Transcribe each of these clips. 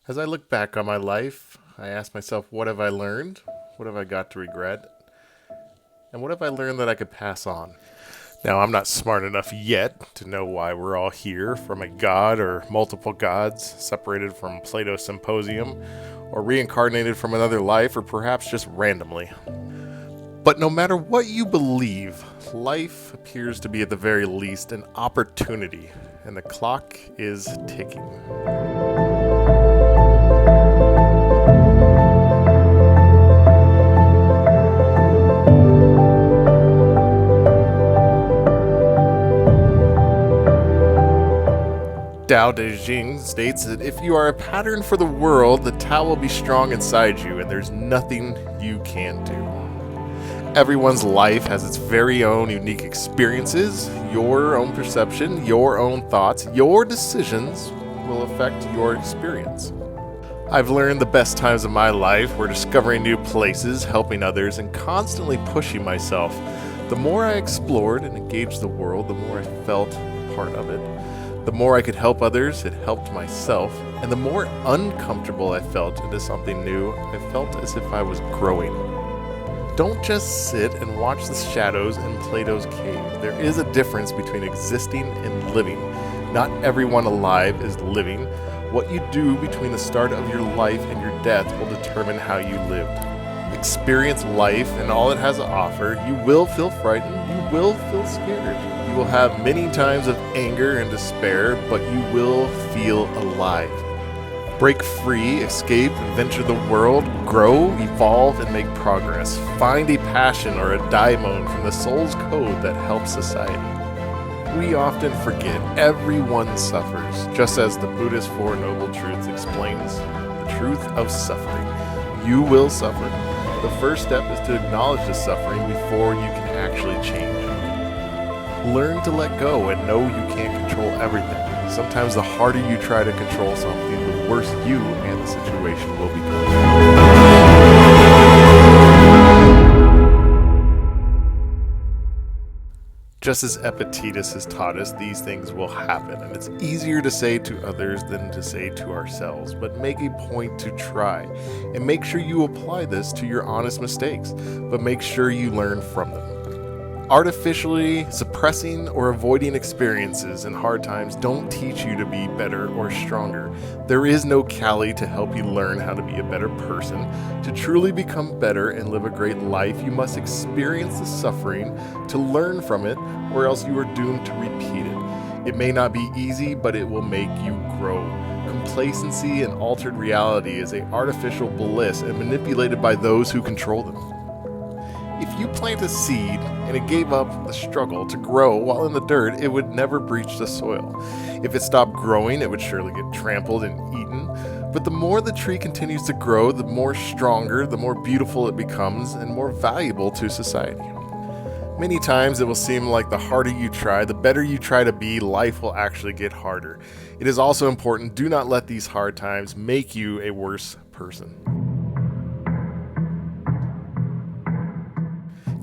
As I look back on my life, I ask myself, what have I learned? What have I got to regret? And what have I learned that I could pass on? Now, I'm not smart enough yet to know why we're all here, from a god or multiple gods, separated from Plato's symposium, or reincarnated from another life, or perhaps just randomly. But no matter what you believe, life appears to be at the very least an opportunity, and the clock is ticking. Tao Te Ching states that if you are a pattern for the world, the Tao will be strong inside you, and there's nothing you can do. Everyone's life has its very own unique experiences. Your own perception, your own thoughts, your decisions will affect your experience. I've learned the best times of my life were discovering new places, helping others, and constantly pushing myself. The more I explored and engaged the world, the more I felt part of it. The more I could help others, it helped myself, and the more uncomfortable I felt into something new, I felt as if I was growing. Don't just sit and watch the shadows in Plato's cave. There is a difference between existing and living. Not everyone alive is living. What you do between the start of your life and your death will determine how you lived. Experience life and all it has to offer. You will feel frightened. You will feel scared. You will have many times of anger and despair, but you will feel alive. Break free, escape, and venture the world. Grow, evolve, and make progress. Find a passion or a daimon from the soul's code that helps society. We often forget everyone suffers, just as the Buddhist Four Noble Truths explains the truth of suffering. You will suffer. The first step is to acknowledge the suffering before you can actually change it. Learn to let go and know you can't control everything. Sometimes the harder you try to control something, the worse you and the situation will become. Just as Epictetus has taught us, these things will happen, and it's easier to say to others than to say to ourselves, but make a point to try, and make sure you apply this to your honest mistakes, but make sure you learn from them. Artificially suppressing or avoiding experiences and hard times don't teach you to be better or stronger. There is no Kali to help you learn how to be a better person. To truly become better and live a great life, you must experience the suffering to learn from it, or else you are doomed to repeat it. It may not be easy, but it will make you grow. Complacency and altered reality is an artificial bliss and manipulated by those who control them. If you plant a seed and it gave up the struggle to grow while in the dirt, it would never breach the soil. If it stopped growing, it would surely get trampled and eaten. But the more the tree continues to grow, the more stronger, the more beautiful it becomes, and more valuable to society. Many times it will seem like the harder you try, the better you try to be, life will actually get harder. It is also important, do not let these hard times make you a worse person.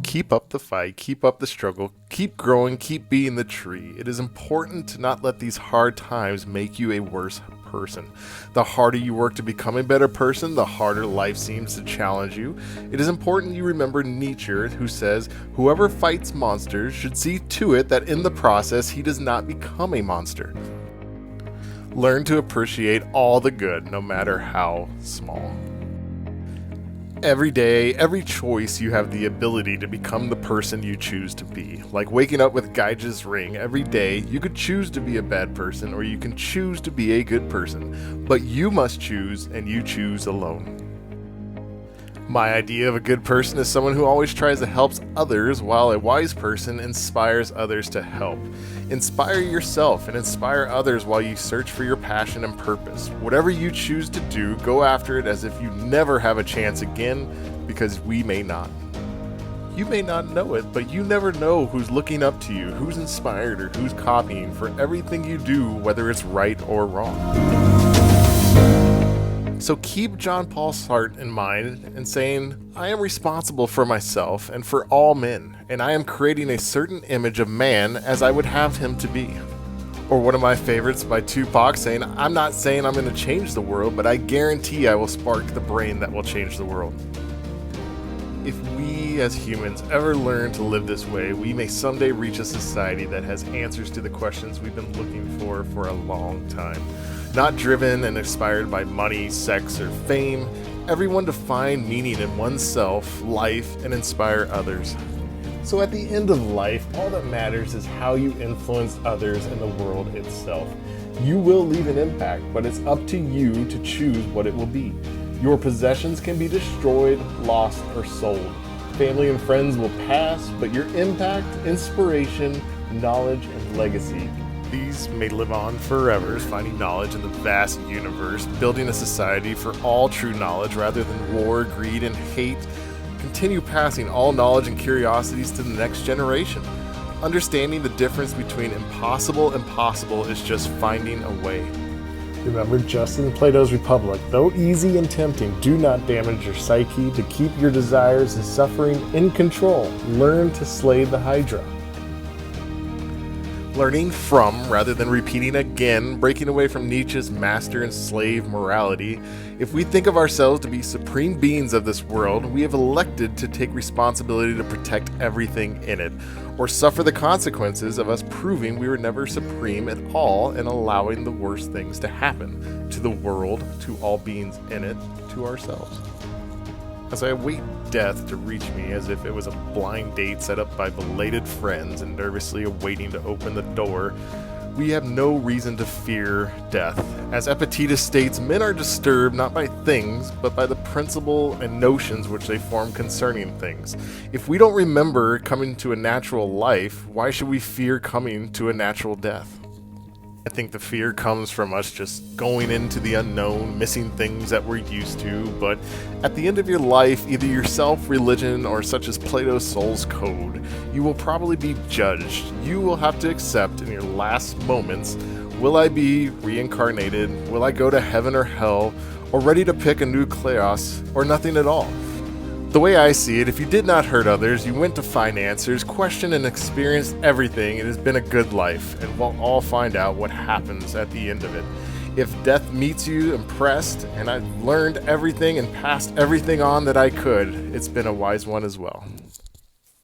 Keep up the fight, keep up the struggle, keep growing, keep being the tree. It is important to not let these hard times make you a worse person. The harder you work to become a better person, the harder life seems to challenge you. It is important you remember Nietzsche, who says, "Whoever fights monsters should see to it that in the process he does not become a monster." Learn to appreciate all the good, no matter how small. Every day, every choice, you have the ability to become the person you choose to be. Like waking up with Gaige's ring every day, you could choose to be a bad person or you can choose to be a good person. But you must choose, and you choose alone. My idea of a good person is someone who always tries to help others, while a wise person inspires others to help. Inspire yourself and inspire others while you search for your passion and purpose. Whatever you choose to do, go after it as if you never have a chance again, because we may not. You may not know it, but you never know who's looking up to you, who's inspired, or who's copying for everything you do, whether it's right or wrong. So keep John Paul Sartre in mind and saying, I am responsible for myself and for all men, and I am creating a certain image of man as I would have him to be. Or one of my favorites by Tupac saying, "I'm not saying I'm going to change the world, but I guarantee I will spark the brain that will change the world." If we as humans ever learn to live this way, we may someday reach a society that has answers to the questions we've been looking for a long time. Not driven and inspired by money, sex, or fame, everyone to find meaning in oneself, life, and inspire others. So at the end of life, all that matters is how you influence others and the world itself. You will leave an impact, but it's up to you to choose what it will be. Your possessions can be destroyed, lost, or sold. Family and friends will pass, but your impact, inspiration, knowledge, and legacy, these may live on forever, finding knowledge in the vast universe, building a society for all true knowledge rather than war, greed, and hate. Continue passing all knowledge and curiosities to the next generation. Understanding the difference between impossible and possible is just finding a way. Remember, just in Plato's Republic, though easy and tempting, do not damage your psyche. To keep your desires and suffering in control, learn to slay the Hydra. Learning from, rather than repeating again, breaking away from Nietzsche's master and slave morality. If we think of ourselves to be supreme beings of this world, we have elected to take responsibility to protect everything in it, or suffer the consequences of us proving we were never supreme at all and allowing the worst things to happen to the world, to all beings in it, to ourselves. As I await death to reach me as if it was a blind date set up by belated friends and nervously awaiting to open the door, we have no reason to fear death. As Epictetus states, men are disturbed not by things, but by the principle and notions which they form concerning things. If we don't remember coming to a natural life, why should we fear coming to a natural death? I think the fear comes from us just going into the unknown, missing things that we're used to, but at the end of your life, either yourself, religion, or such as Plato's soul's code, you will probably be judged. You will have to accept in your last moments, will I be reincarnated, will I go to heaven or hell, or ready to pick a new class, or nothing at all. The way I see it, if you did not hurt others, you went to find answers, questioned and experienced everything, it has been a good life, and we'll all find out what happens at the end of it. If death meets you impressed, and I've learned everything and passed everything on that I could, it's been a wise one as well.